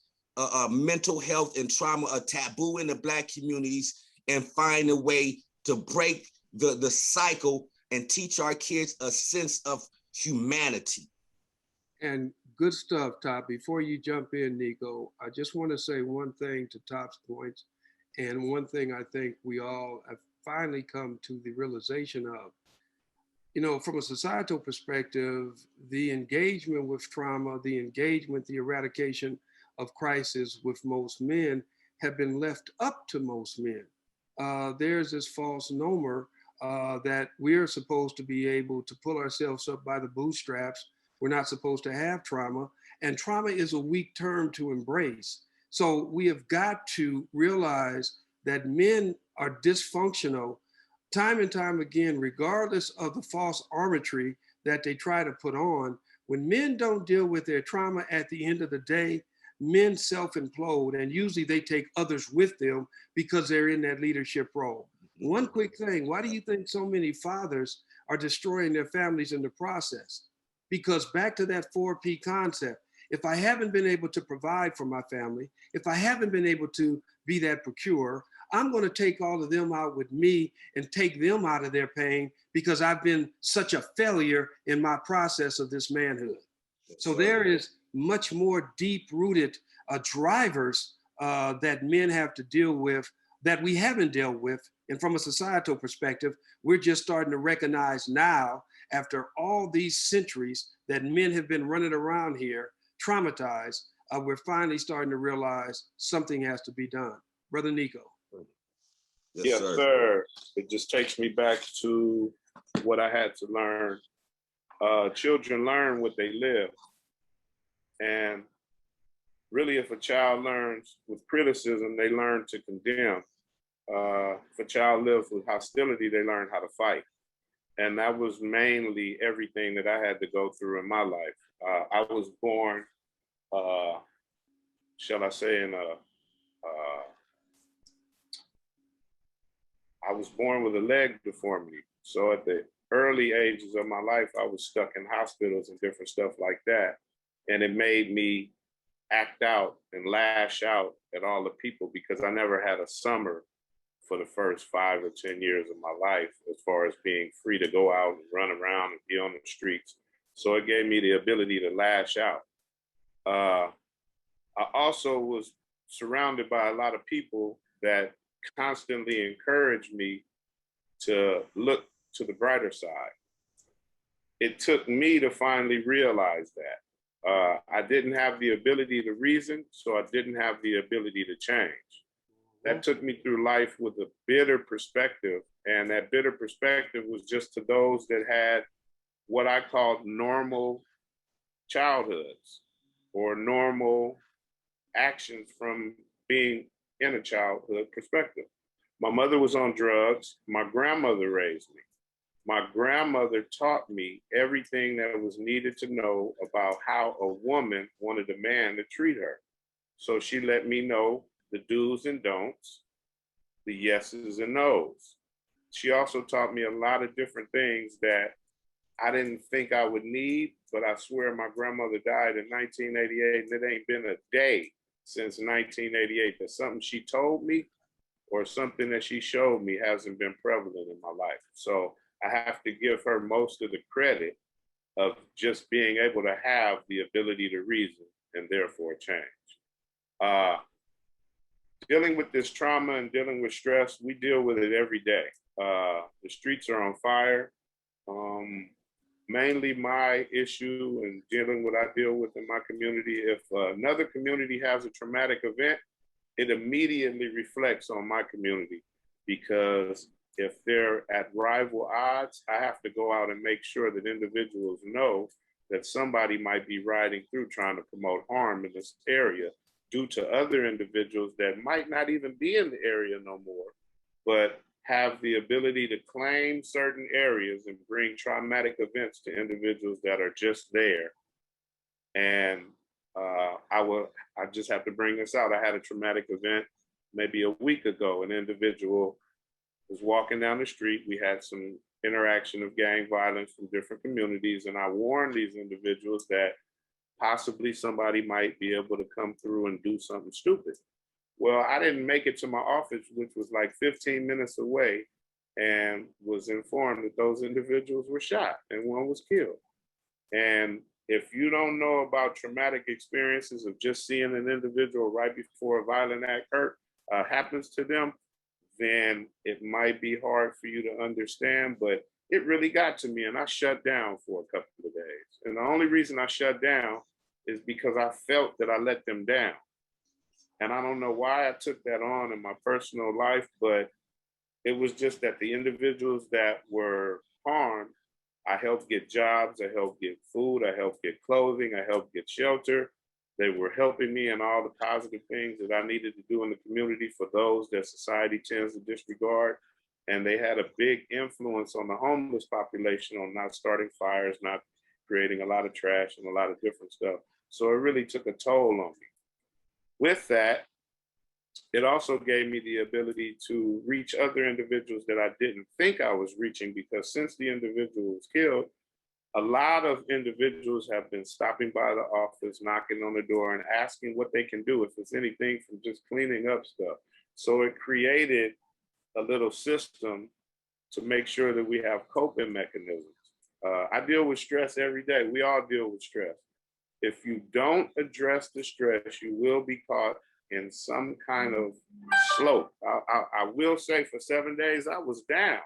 mental health and trauma a taboo in the Black communities, and find a way to break the cycle and teach our kids a sense of humanity. And good stuff, Top. Before you jump in, Nikko, I just want to say one thing to Top's points, and one thing I think we all have finally come to the realization of. You know, from a societal perspective, the engagement with trauma, the engagement, the eradication of crisis with most men have been left up to most men. There's this false nomer that we're supposed to be able to pull ourselves up by the bootstraps. We're not supposed to have trauma, and trauma is a weak term to embrace. So we have got to realize that men are dysfunctional time and time again, regardless of the false armatry that they try to put on. When men don't deal with their trauma at the end of the day, men self-implode, and usually they take others with them because they're in that leadership role. One quick thing, why do you think so many fathers are destroying their families in the process? Because back to that 4P concept, if I haven't been able to provide for my family, if I haven't been able to be that procurer, I'm going to take all of them out with me and take them out of their pain because I've been such a failure in my process of this manhood. So there is much more deep-rooted drivers that men have to deal with that we haven't dealt with. And from a societal perspective, we're just starting to recognize now, after all these centuries that men have been running around here, traumatized, we're finally starting to realize something has to be done. Brother Nikko. Yes, sir. It just takes me back to what I had to learn. Children learn what they live. And really, if a child learns with criticism, they learn to condemn. If a child lives with hostility, they learn how to fight. And that was mainly everything that I had to go through in my life. I was born, shall I say, I was born with a leg deformity. So at the early ages of my life, I was stuck in hospitals and different stuff like that. And it made me act out and lash out at all the people because I never had a summer for the first 5 or 10 years of my life as far as being free to go out and run around and be on the streets. So it gave me the ability to lash out. I also was surrounded by a lot of people that constantly encouraged me to look to the brighter side. It took me to finally realize that. I didn't have the ability to reason, so I didn't have the ability to change. that took me through life with a bitter perspective. And that bitter perspective was just to those that had what I called normal childhoods or normal actions from being in a childhood perspective. My mother was on drugs. My grandmother raised me. My grandmother taught me everything that was needed to know about how a woman wanted a man to treat her. So she let me know the do's and don'ts, the yeses and nos. She also taught me a lot of different things that I didn't think I would need, but I swear my grandmother died in 1988, and it ain't been a day since 1988 that something she told me or something that she showed me hasn't been prevalent in my life. So I have to give her most of the credit of just being able to have the ability to reason and therefore change. Dealing with this trauma and dealing with stress, we deal with it every day. The streets are on fire. Mainly my issue and dealing with what I deal with in my community, if another community has a traumatic event, it immediately reflects on my community, because if they're at rival odds, I have to go out and make sure that individuals know that somebody might be riding through trying to promote harm in this area due to other individuals that might not even be in the area no more, but have the ability to claim certain areas and bring traumatic events to individuals that are just there. And I just have to bring this out. I had a traumatic event maybe a week ago. An individual was walking down the street. We had some interaction of gang violence from different communities. And I warned these individuals that possibly somebody might be able to come through and do something stupid. Well, I didn't make it to my office, which was like 15 minutes away, and was informed that those individuals were shot and one was killed. And if you don't know about traumatic experiences of just seeing an individual right before a violent act happens to them, then it might be hard for you to understand, but it really got to me and I shut down for a couple of days. And the only reason I shut down is because I felt that I let them down. And I don't know why I took that on in my personal life, but it was just that the individuals that were harmed, I helped get jobs, I helped get food, I helped get clothing, I helped get shelter. They were helping me in all the positive things that I needed to do in the community for those that society tends to disregard. And they had a big influence on the homeless population on not starting fires, not creating a lot of trash and a lot of different stuff. So it really took a toll on me. With that, it also gave me the ability to reach other individuals that I didn't think I was reaching, because since the individual was killed, a lot of individuals have been stopping by the office, knocking on the door and asking what they can do, if it's anything from just cleaning up stuff. So it created a little system to make sure that we have coping mechanisms. I deal with stress every day. We all deal with stress. If you don't address the stress, you will be caught in some kind of slope. I will say for 7 days, I was down,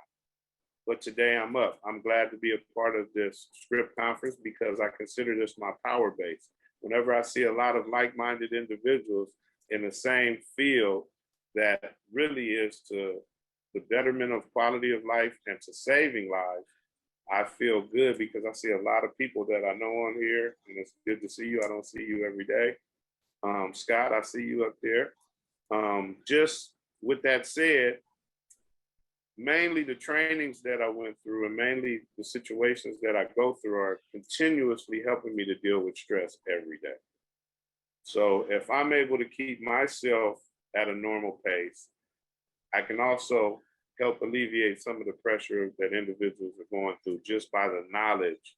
but today I'm up. I'm glad to be a part of this script conference because I consider this my power base. Whenever I see a lot of like-minded individuals in the same field that really is to the betterment of quality of life and to saving lives, I feel good because I see a lot of people that I know on here, and it's good to see you. I don't see you every day. Scott, I see you up there. Just with that said, mainly the trainings that I went through and mainly the situations that I go through are continuously helping me to deal with stress every day. So if I'm able to keep myself at a normal pace, I can also help alleviate some of the pressure that individuals are going through just by the knowledge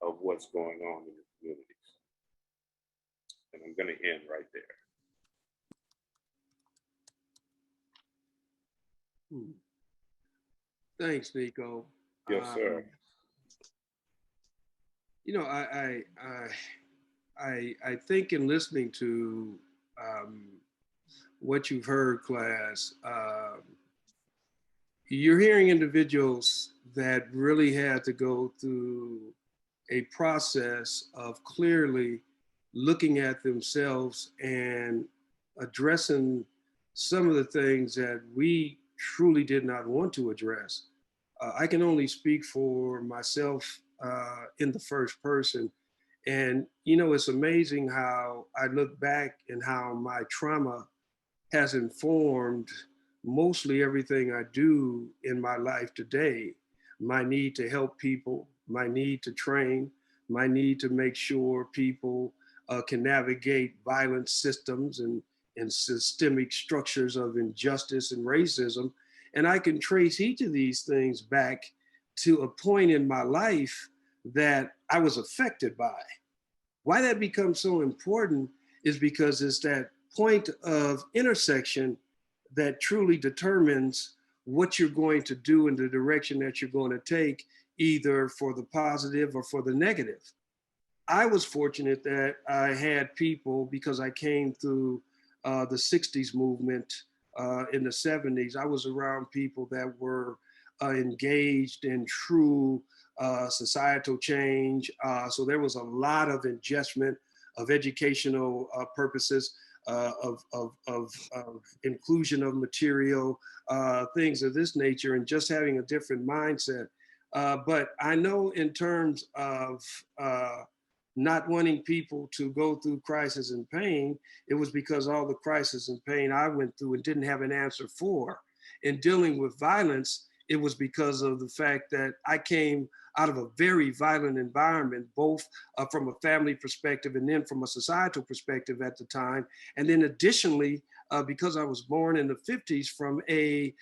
of what's going on in the communities. And I'm going to end right there. Thanks, Nikko. Yes, sir. You know, I think in listening to what you've heard, class, you're hearing individuals that really had to go through a process of clearly looking at themselves and addressing some of the things that we truly did not want to address. I can only speak for myself in the first person. And, you know, it's amazing how I look back and how my trauma has informed mostly everything I do in my life today. My need to help people, my need to train, my need to make sure people can navigate violent systems and systemic structures of injustice and racism. And I can trace each of these things back to a point in my life that I was affected by. Why that becomes so important is because it's that point of intersection that truly determines what you're going to do in the direction that you're going to take, either for the positive or for the negative. I was fortunate that I had people, because I came through the 60s movement in the 70s, I was around people that were engaged in true societal change. So there was a lot of investment of educational purposes, of inclusion of material, things of this nature, and just having a different mindset. But I know in terms of not wanting people to go through crisis and pain, it was because all the crisis and pain I went through and didn't have an answer for. In dealing with violence, it was because of the fact that I came out of a very violent environment, both from a family perspective and then from a societal perspective at the time. And then additionally, because I was born in the 50s, from a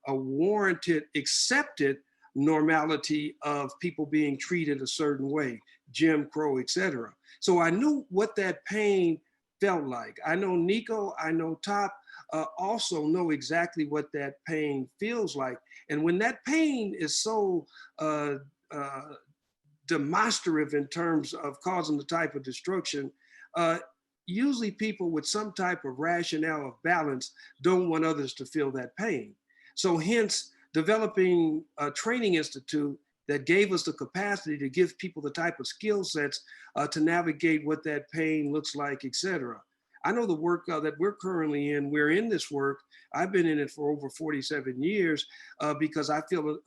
warranted, accepted normality of people being treated a certain way, Jim Crow, et cetera. So I knew what that pain felt like. I know Nikko, I know Top, also know exactly what that pain feels like. And when that pain is so demonstrative in terms of causing the type of destruction, usually people with some type of rationale of balance don't want others to feel that pain. So hence, developing a training institute that gave us the capacity to give people the type of skill sets to navigate what that pain looks like, et cetera. I know the work that we're currently in, we're in this work. I've been in it for over 47 years because I feel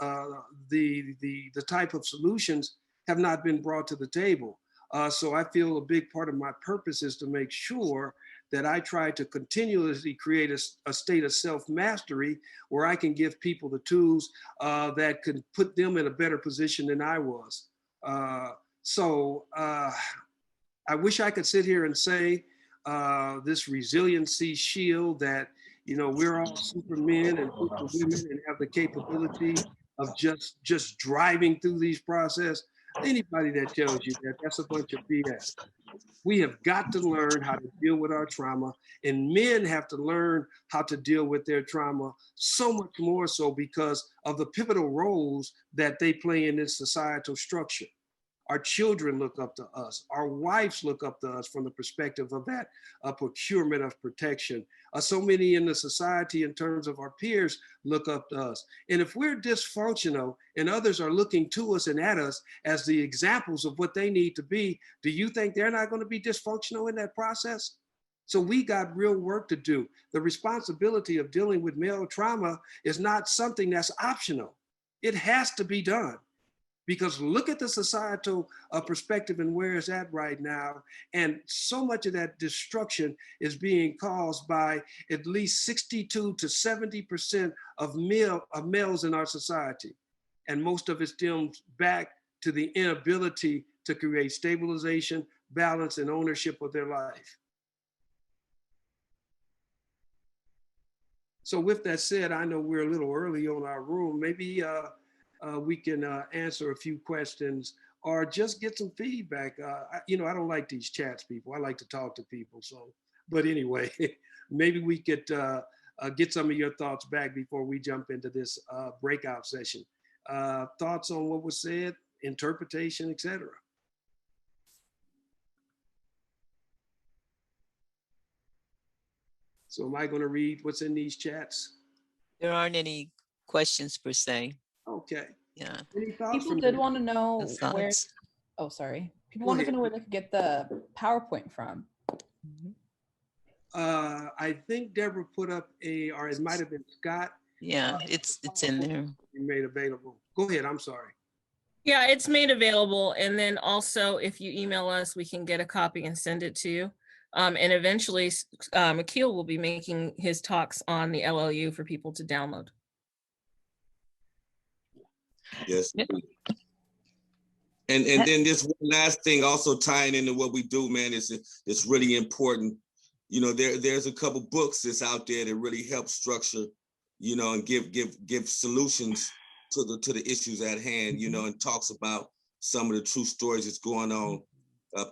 the type of solutions have not been brought to the table. So I feel a big part of my purpose is to make sure that I try to continuously create a state of self-mastery where I can give people the tools that can put them in a better position than I was. So I wish I could sit here and say this resiliency shield that, you know, we're all supermen and superwomen and have the capability of just driving through these processes. Anybody that tells you that, that's a bunch of BS. We have got to learn how to deal with our trauma, and men have to learn how to deal with their trauma so much more so because of the pivotal roles that they play in this societal structure. Our children look up to us. Our wives look up to us from the perspective of that procurement of protection. So many in the society, in terms of our peers, look up to us. And if we're dysfunctional and others are looking to us and at us as the examples of what they need to be, do you think they're not going to be dysfunctional in that process? So we got real work to do. The responsibility of dealing with male trauma is not something that's optional. It has to be done. Because look at the societal perspective and where it's at right now. And so much of that destruction is being caused by at least 62 to 70% of males in our society. And most of it stems back to the inability to create stabilization, balance, and ownership of their life. So with that said, I know we're a little early on our room. Maybe we can answer a few questions or just get some feedback. You know, I don't like these chats, people. I like to talk to people. So, but anyway, maybe we could get some of your thoughts back before we jump into this breakout session. Thoughts on what was said, interpretation, etc. So am I going to read what's in these chats? There aren't any questions per se. Okay. Yeah. Any thoughts? People did want to know where. Thoughts. Oh, sorry. People wanted to know where they could get the PowerPoint from. I think Deborah put up or it might have been Scott. Yeah, it's in there. Made available. Go ahead, I'm sorry. Yeah, it's made available. And then also if you email us, we can get a copy and send it to you. And eventually Aquil will be making his talks on the LLU for people to download. Yes. And then this one last thing also tying into what we do, man, it's really important. You know, there's a couple books that's out there that really help structure, you know, and give solutions to the issues at hand, you know, and talks about some of the true stories that's going on.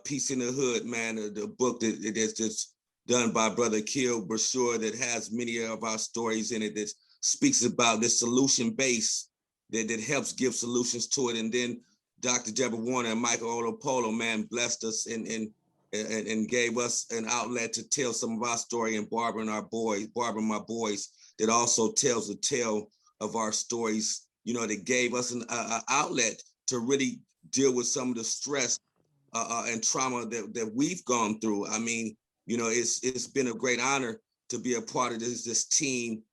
Peace in the Hood, man, the book that's done by Brother Aquil Basheer that has many of our stories in it that speaks about this solution base that helps give solutions to it. And then Dr. Deborah Warner and Michael Olopolo, man, blessed us and gave us an outlet to tell some of our story, and Barbara and my boys, that also tells the tale of our stories, you know, that gave us an outlet to really deal with some of the stress and trauma that we've gone through. I mean, you know, it's been a great honor to be a part of this team.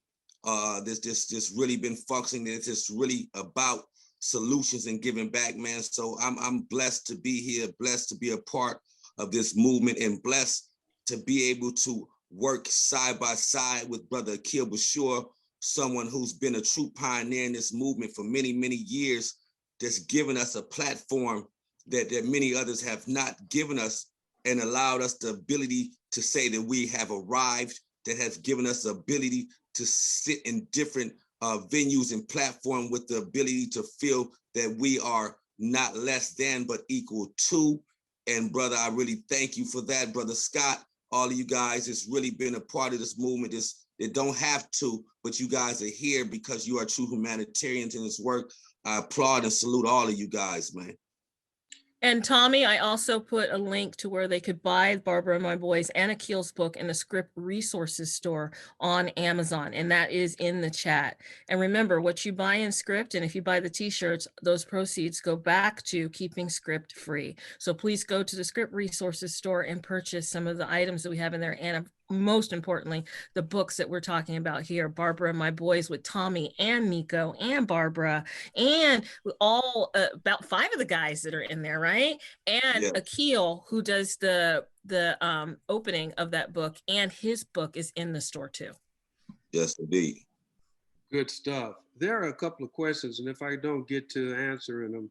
This really been functioning. It's just really about solutions and giving back, man. So I'm blessed to be here, blessed to be a part of this movement, and blessed to be able to work side by side with Brother Aquil Basheer, someone who's been a true pioneer in this movement for many, many years, that's given us a platform that many others have not given us, and allowed us the ability to say that we have arrived, that has given us the ability to sit in different venues and platform with the ability to feel that we are not less than, but equal to. And brother, I really thank you for that. Brother Scott, all of you guys, it's really been a part of this movement. They don't have to, but you guys are here because you are true humanitarians in this work. I applaud and salute all of you guys, man. And Tommie, I also put a link to where they could buy Barbara and My Boys and Aquil's book in the Script Resources store on Amazon, and that is in the chat. And remember, what you buy in Script, and if you buy the t-shirts, those proceeds go back to keeping Script free. So please go to the Script Resources store and purchase some of the items that we have in there, and most importantly, the books that we're talking about here, Barbara and My Boys with Tommie and Nikko and Barbara, and all about 5 of the guys that are in there, right? And yeah. Aquil, who does the opening of that book, and his book is in the store too. Yes, indeed. Good stuff. There are a couple of questions, and if I don't get to answering them,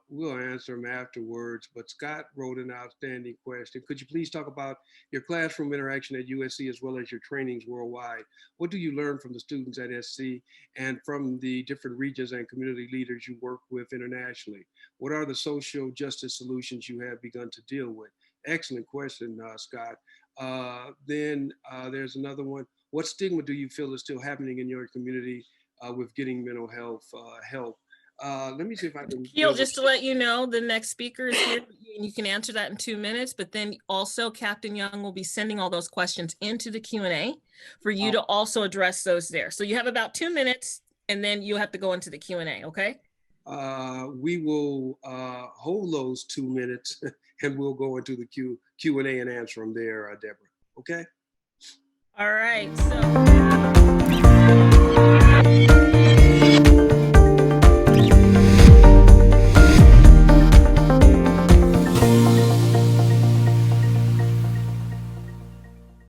we'll answer them afterwards. But Scott wrote an outstanding question. Could you please talk about your classroom interaction at USC as well as your trainings worldwide? What do you learn from the students at SC and from the different regions and community leaders you work with internationally? What are the social justice solutions you have begun to deal with? Excellent question, Scott. Then there's another one. What stigma do you feel is still happening in your community with getting mental health help? Let me see if I can. Aquil, just to let you know, the next speaker is here, and you can answer that in 2 minutes. But then also, Captain Young will be sending all those questions into the Q&A for you to also address those there. So you have about 2 minutes, and then you have to go into the Q&A. Okay? We will hold those 2 minutes, and we'll go into the Q&A and answer them there, Deborah. Okay? All right. So.